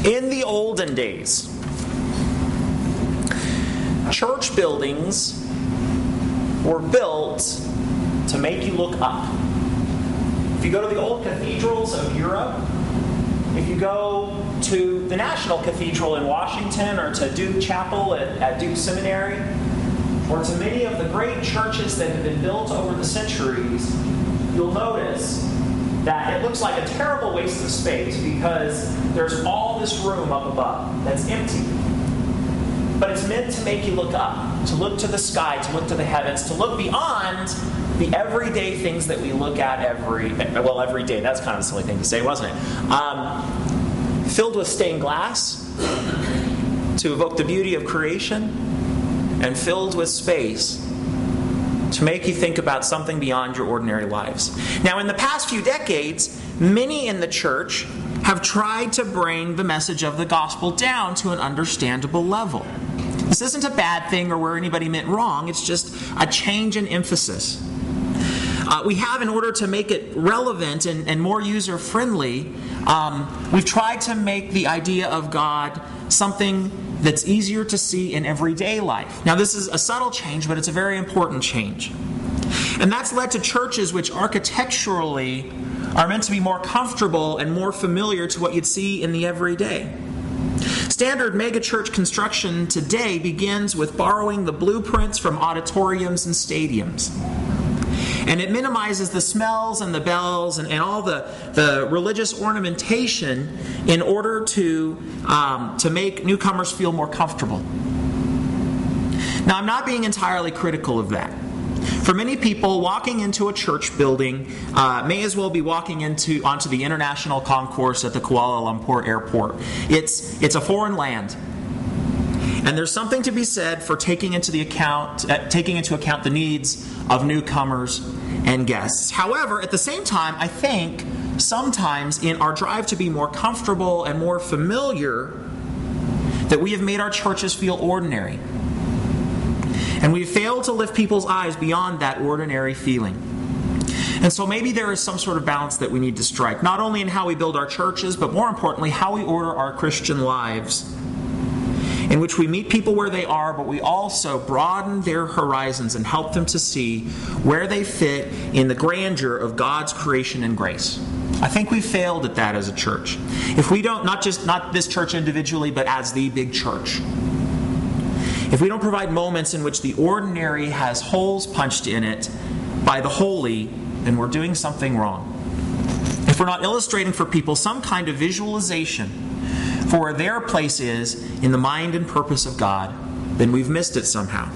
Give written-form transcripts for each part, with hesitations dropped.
In the olden days, church buildings were built to make you look up. If you go to the old cathedrals of Europe, if you go to the National Cathedral in Washington, or to Duke Chapel at Duke Seminary, or to many of the great churches that have been built over the centuries, you'll notice that it looks like a terrible waste of space because there's all this room up above that's empty. But it's meant to make you look up, to look to the sky, to look to the heavens, to look beyond the everyday things that we look at every day. That's kind of a silly thing to say, wasn't it? Filled with stained glass to evoke the beauty of creation, and filled with space to make you think about something beyond your ordinary lives. Now, in the past few decades, many in the church have tried to bring the message of the gospel down to an understandable level. This isn't a bad thing or where anybody meant wrong. It's just a change in emphasis. We have, in order to make it relevant and more user-friendly, we've tried to make the idea of God something that's easier to see in everyday life. Now, this is a subtle change, but it's a very important change. And that's led to churches which architecturally are meant to be more comfortable and more familiar to what you'd see in the everyday. Standard megachurch construction today begins with borrowing the blueprints from auditoriums and stadiums. And it minimizes the smells and the bells and all the religious ornamentation in order to make newcomers feel more comfortable. Now, I'm not being entirely critical of that. For many people, walking into a church building may as well be walking onto the international concourse at the Kuala Lumpur airport. It's a foreign land. And there's something to be said for taking into account the needs of newcomers and guests. However, at the same time, I think sometimes in our drive to be more comfortable and more familiar, that we have made our churches feel ordinary. And we've failed to lift people's eyes beyond that ordinary feeling. And so maybe there is some sort of balance that we need to strike, not only in how we build our churches, but more importantly, how we order our Christian lives, in which we meet people where they are, but we also broaden their horizons and help them to see where they fit in the grandeur of God's creation and grace. I think we failed at that as a church. If we don't, not this church individually, but as the big church. If we don't provide moments in which the ordinary has holes punched in it by the holy, then we're doing something wrong. If we're not illustrating for people some kind of visualization for where their place is in the mind and purpose of God, then we've missed it somehow.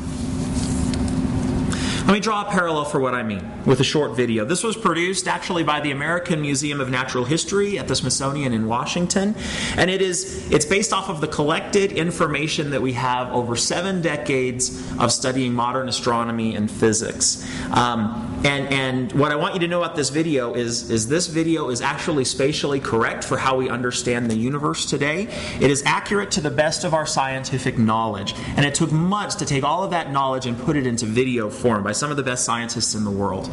Let me draw a parallel for what I mean with a short video. This was produced actually by the American Museum of Natural History at the Smithsonian in Washington, and it's based off of the collected information that we have over 7 decades of studying modern astronomy and physics. And what I want you to know about this video is this video is actually spatially correct for how we understand the universe today. It is accurate to the best of our scientific knowledge, and it took months to take all of that knowledge and put it into video form by some of the best scientists in the world.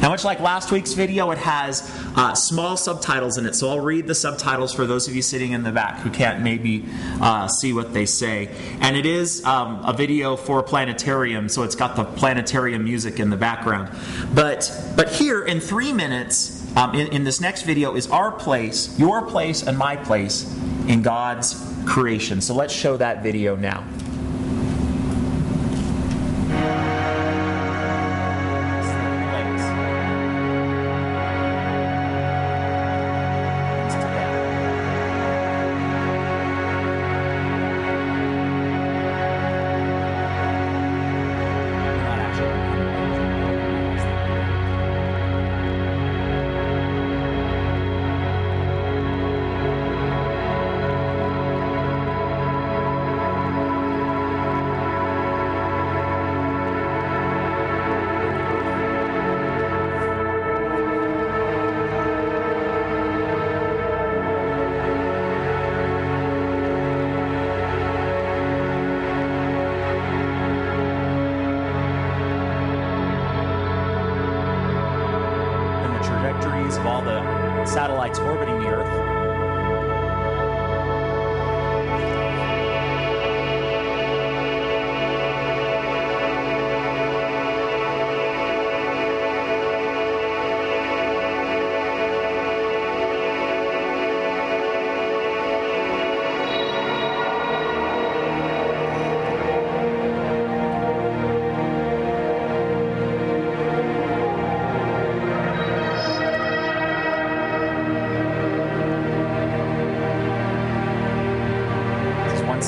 Now, much like last week's video, it has small subtitles in it, so I'll read the subtitles for those of you sitting in the back who can't maybe see what they say. And it is a video for a planetarium, so it's got the planetarium music in the background. But here, in 3 minutes, in this next video, is our place, your place, and my place in God's creation. So let's show that video now. Of all the satellites orbiting the Earth.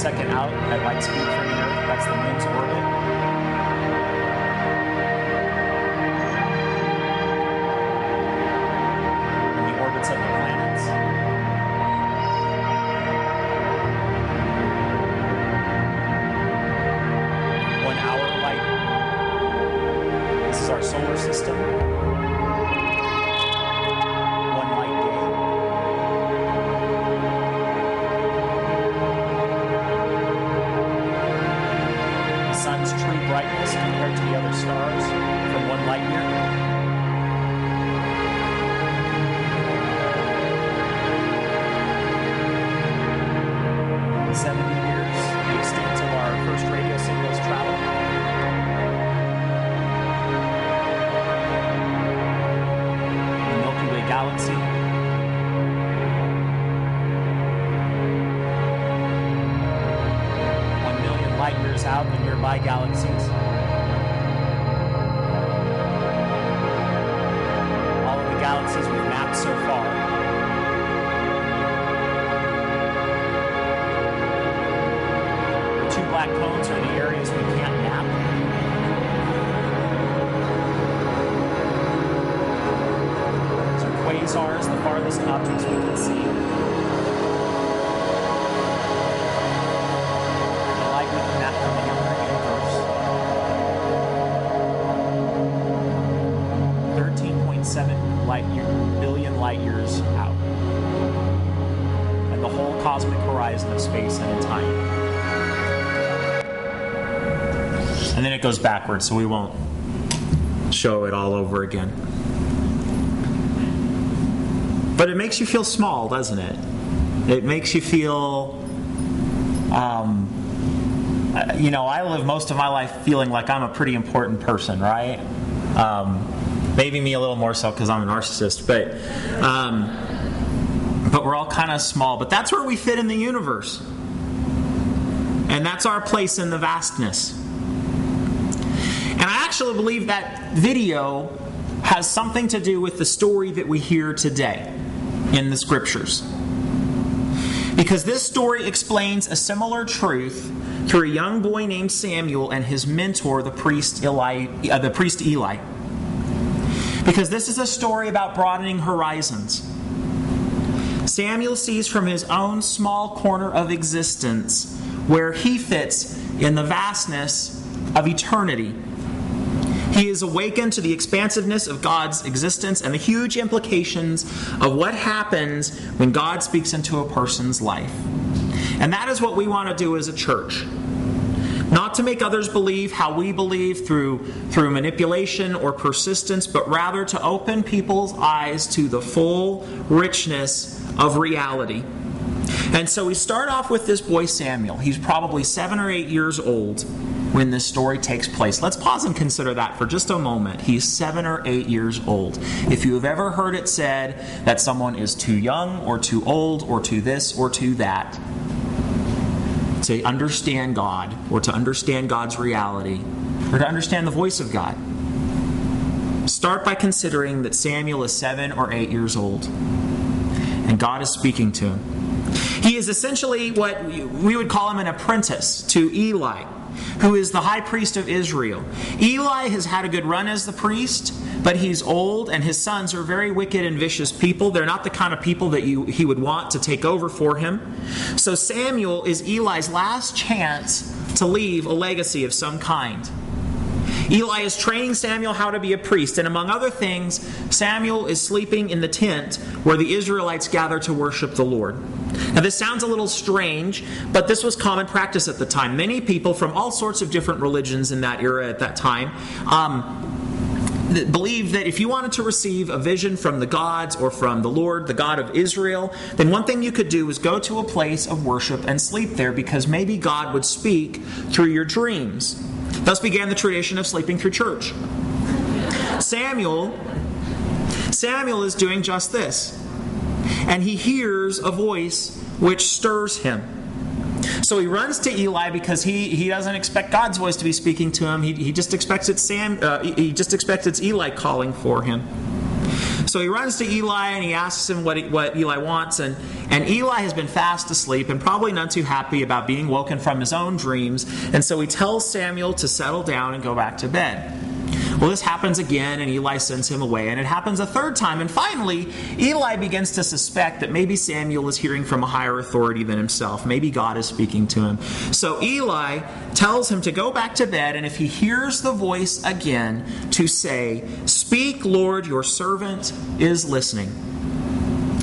millisecond out at light speed from the Earth. That's the moon's orbit. And the orbits of the planets. Our solar system. 1 light day. The sun's true brightness compared to the other stars from 1 light year. The extent of our first radio signals travel. Galaxy. 1 million light years out in nearby galaxies. All of the galaxies we've mapped so far. The 2 black cones are the areas we can't map. Quasars, the farthest objects we can see. The light we can map from the younger universe. 13.7 billion light years out. And the whole cosmic horizon of space and time. And then it goes backwards, so we won't show it all over again. But it makes you feel small, doesn't it? It makes you feel, I live most of my life feeling like I'm a pretty important person, right? Maybe me a little more so because I'm a narcissist, but we're all kind of small. But that's where we fit in the universe. And that's our place in the vastness. And I actually believe that video has something to do with the story that we hear today in the scriptures. Because this story explains a similar truth through a young boy named Samuel and his mentor, the priest Eli. Because this is a story about broadening horizons. Samuel sees from his own small corner of existence where he fits in the vastness of eternity. He is awakened to the expansiveness of God's existence and the huge implications of what happens when God speaks into a person's life. And that is what we want to do as a church. Not to make others believe how we believe through manipulation or persistence, but rather to open people's eyes to the full richness of reality. And so we start off with this boy Samuel. He's probably 7 or 8 years old when this story takes place. Let's pause and consider that for just a moment. He's 7 or 8 years old. If you have ever heard it said that someone is too young or too old or too this or too that to understand God or to understand God's reality or to understand the voice of God, start by considering that Samuel is 7 or 8 years old and God is speaking to him. He is essentially what we would call him an apprentice to Eli, who is the high priest of Israel. Eli has had a good run as the priest, but he's old and his sons are very wicked and vicious people. They're not the kind of people that he would want to take over for him. So Samuel is Eli's last chance to leave a legacy of some kind. Eli is training Samuel how to be a priest, and among other things, Samuel is sleeping in the tent where the Israelites gather to worship the Lord. Now this sounds a little strange, but this was common practice at the time. Many people from all sorts of different religions in that era at that time believed that if you wanted to receive a vision from the gods or from the Lord, the God of Israel, then one thing you could do was go to a place of worship and sleep there because maybe God would speak through your dreams. Thus began the tradition of sleeping through church. Samuel is doing just this. And he hears a voice which stirs him. So he runs to Eli because he doesn't expect God's voice to be speaking to him. He just expects it's Eli calling for him. So he runs to Eli and he asks him what Eli wants. And Eli has been fast asleep and probably not too happy about being woken from his own dreams. And so he tells Samuel to settle down and go back to bed. Well, this happens again, and Eli sends him away. And it happens a third time. And finally, Eli begins to suspect that maybe Samuel is hearing from a higher authority than himself. Maybe God is speaking to him. So Eli tells him to go back to bed, and if he hears the voice again, to say, "Speak, Lord, your servant is listening."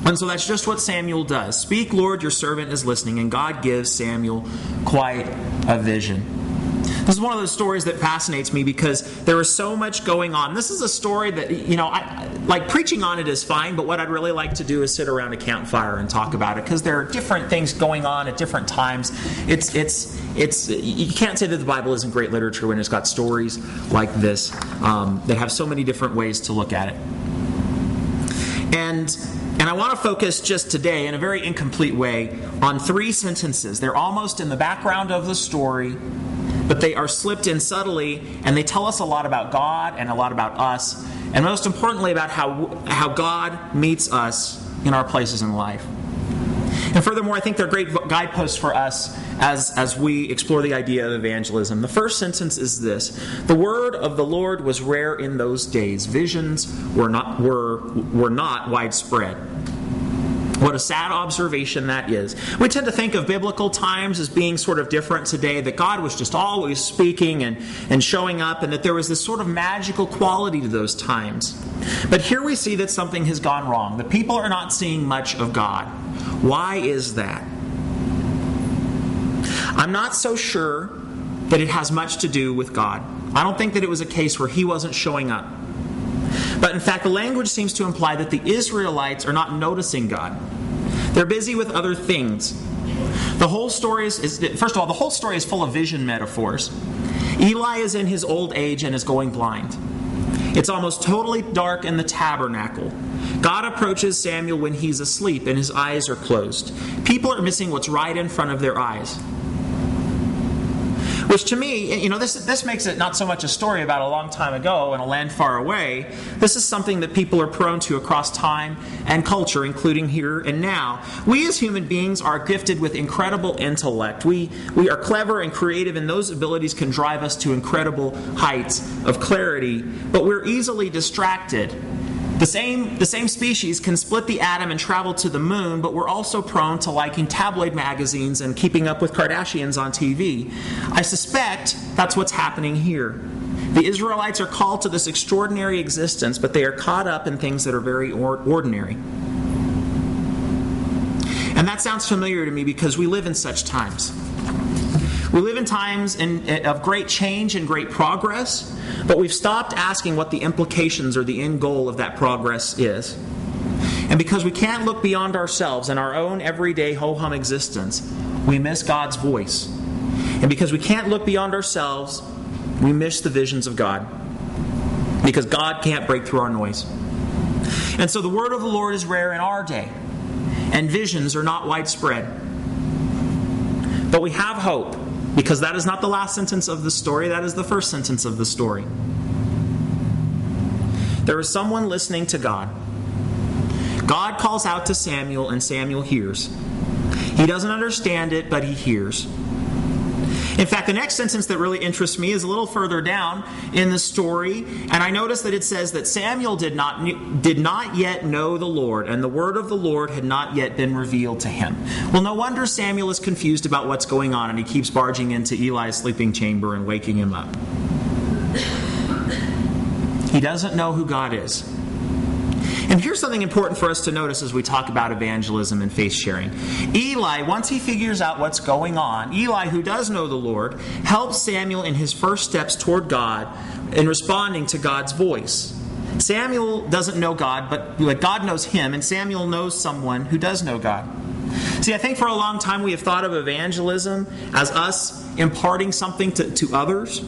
And so that's just what Samuel does. "Speak, Lord, your servant is listening." And God gives Samuel quite a vision. This is one of those stories that fascinates me because there is so much going on. This is a story that, like preaching on it is fine, but what I'd really like to do is sit around a campfire and talk about it because there are different things going on at different times. You can't say that the Bible isn't great literature when it's got stories like this that have so many different ways to look at it. And I want to focus just today in a very incomplete way on 3 sentences. They're almost in the background of the story, but they are slipped in subtly, and they tell us a lot about God and a lot about us, and most importantly about how God meets us in our places in life. And furthermore, I think they're great guideposts for us as we explore the idea of evangelism. The first sentence is this: "The word of the Lord was rare in those days. Visions were not widespread." What a sad observation that is. We tend to think of biblical times as being sort of different today, that God was just always speaking and showing up, and that there was this sort of magical quality to those times. But here we see that something has gone wrong. The people are not seeing much of God. Why is that? I'm not so sure that it has much to do with God. I don't think that it was a case where He wasn't showing up. But in fact, the language seems to imply that the Israelites are not noticing God. They're busy with other things. The whole story first of all, the whole story is full of vision metaphors. Eli is in his old age and is going blind. It's almost totally dark in the tabernacle. God approaches Samuel when he's asleep and his eyes are closed. People are missing what's right in front of their eyes. Which to me, this makes it not so much a story about a long time ago in a land far away. This is something that people are prone to across time and culture, including here and now. We as human beings are gifted with incredible intellect. We are clever and creative, and those abilities can drive us to incredible heights of clarity. But we're easily distracted. The same species can split the atom and travel to the moon, but we're also prone to liking tabloid magazines and keeping up with Kardashians on TV. I suspect that's what's happening here. The Israelites are called to this extraordinary existence, but they are caught up in things that are very ordinary. And that sounds familiar to me because we live in such times. We live in times of great change and great progress, but we've stopped asking what the implications or the end goal of that progress is. And because we can't look beyond ourselves and our own everyday ho-hum existence, we miss God's voice. And because we can't look beyond ourselves, we miss the visions of God. Because God can't break through our noise. And so the word of the Lord is rare in our day, and visions are not widespread. But we have hope. Because that is not the last sentence of the story, that is the first sentence of the story. There is someone listening to God. God calls out to Samuel, and Samuel hears. He doesn't understand it, but he hears. In fact, the next sentence that really interests me is a little further down in the story, and I notice that it says that Samuel did not yet know the Lord, and the word of the Lord had not yet been revealed to him. Well, no wonder Samuel is confused about what's going on, and he keeps barging into Eli's sleeping chamber and waking him up. He doesn't know who God is. And here's something important for us to notice as we talk about evangelism and faith sharing. Eli, once he figures out what's going on, Eli, who does know the Lord, helps Samuel in his first steps toward God in responding to God's voice. Samuel doesn't know God, but God knows him, and Samuel knows someone who does know God. See, I think for a long time we have thought of evangelism as us imparting something to others.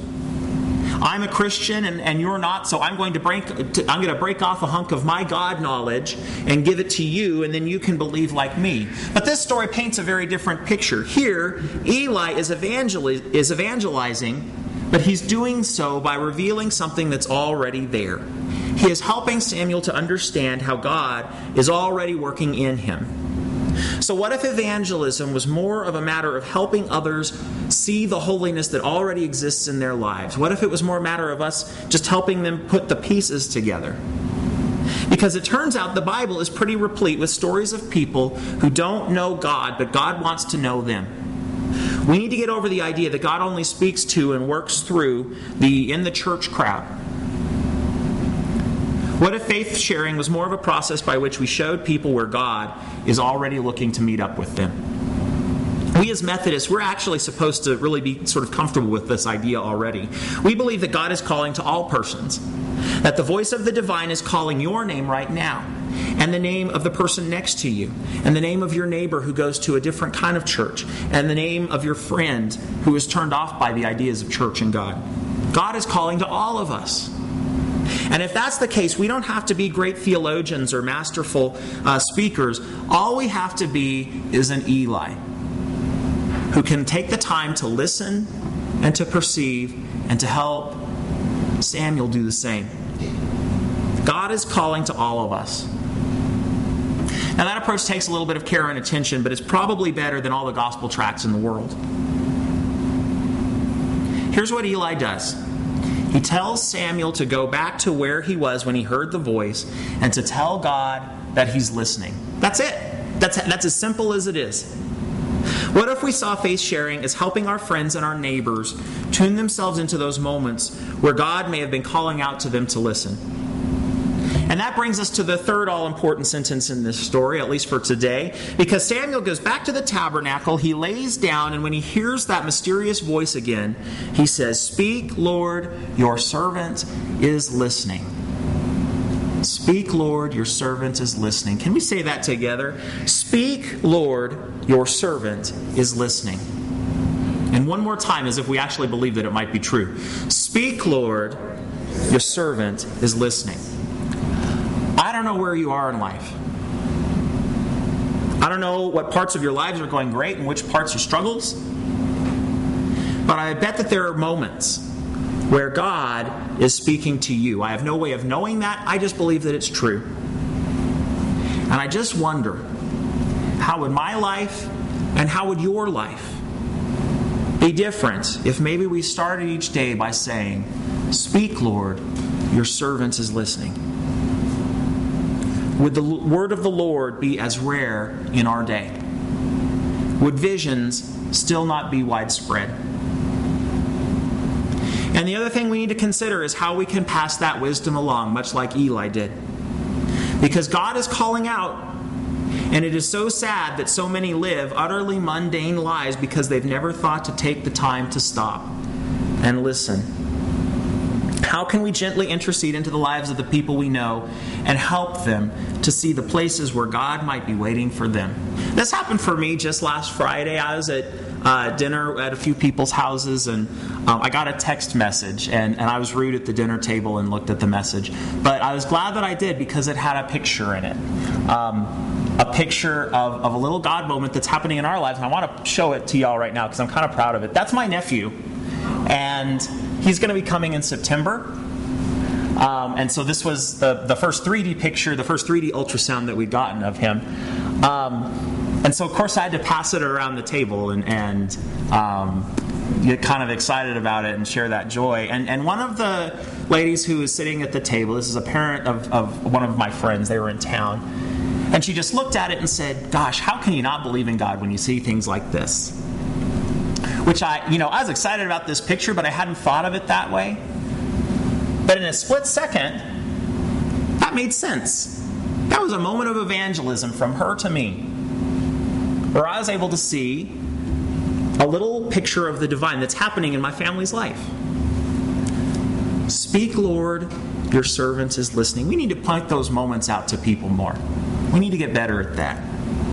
I'm a Christian and you're not, so I'm going to break off a hunk of my God knowledge and give it to you, and then you can believe like me. But this story paints a very different picture. Here, Eli is evangelizing, but he's doing so by revealing something that's already there. He is helping Samuel to understand how God is already working in him. So what if evangelism was more of a matter of helping others see the holiness that already exists in their lives? What if it was more a matter of us just helping them put the pieces together? Because it turns out the Bible is pretty replete with stories of people who don't know God, but God wants to know them. We need to get over the idea that God only speaks to and works through in the church crowd. What if faith sharing was more of a process by which we showed people where God is already looking to meet up with them? We as Methodists, we're actually supposed to really be sort of comfortable with this idea already. We believe that God is calling to all persons, that the voice of the divine is calling your name right now, and the name of the person next to you, and the name of your neighbor who goes to a different kind of church, and the name of your friend who is turned off by the ideas of church and God. God is calling to all of us. And if that's the case, we don't have to be great theologians or masterful speakers. All we have to be is an Eli who can take the time to listen and to perceive and to help Samuel do the same. God is calling to all of us. Now that approach takes a little bit of care and attention, but it's probably better than all the gospel tracts in the world. Here's what Eli does. He tells Samuel to go back to where he was when he heard the voice and to tell God that he's listening. That's it. That's as simple as it is. What if we saw faith sharing as helping our friends and our neighbors tune themselves into those moments where God may have been calling out to them to listen? And that brings us to the third all-important sentence in this story, at least for today. Because Samuel goes back to the tabernacle, he lays down, and when he hears that mysterious voice again, he says, "Speak, Lord, your servant is listening." Speak, Lord, your servant is listening. Can we say that together? Speak, Lord, your servant is listening. And one more time, as if we actually believe that it might be true. Speak, Lord, your servant is listening. I don't know where you are in life. I don't know what parts of your lives are going great and which parts are struggles. But I bet that there are moments where God is speaking to you. I have no way of knowing that. I just believe that it's true. And I just wonder, how would my life and how would your life be different if maybe we started each day by saying, "Speak, Lord, your servant is listening"? Would the word of the Lord be as rare in our day? Would visions still not be widespread? And the other thing we need to consider is how we can pass that wisdom along, much like Eli did. Because God is calling out, and it is so sad that so many live utterly mundane lives because they've never thought to take the time to stop and listen. How can we gently intercede into the lives of the people we know and help them to see the places where God might be waiting for them? This happened for me just last Friday. I was at dinner at a few people's houses, and I got a text message, and I was rude at the dinner table and looked at the message. But I was glad that I did because it had a picture in it. A picture of a little God moment that's happening in our lives, and I want to show it to y'all right now because I'm kind of proud of it. That's my nephew, and he's going to be coming in September. And so this was the first 3D picture, the first 3D ultrasound that we'd gotten of him. And so, of course, I had to pass it around the table and get kind of excited about it and share that joy. And one of the ladies who was sitting at the table, this is a parent of one of my friends, they were in town, and she just looked at it and said, "Gosh, how can you not believe in God when you see things like this?" Which I was excited about this picture, but I hadn't thought of it that way. But in a split second, that made sense. That was a moment of evangelism from her to me, where I was able to see a little picture of the divine that's happening in my family's life. Speak, Lord, your servant is listening. We need to point those moments out to people more. We need to get better at that.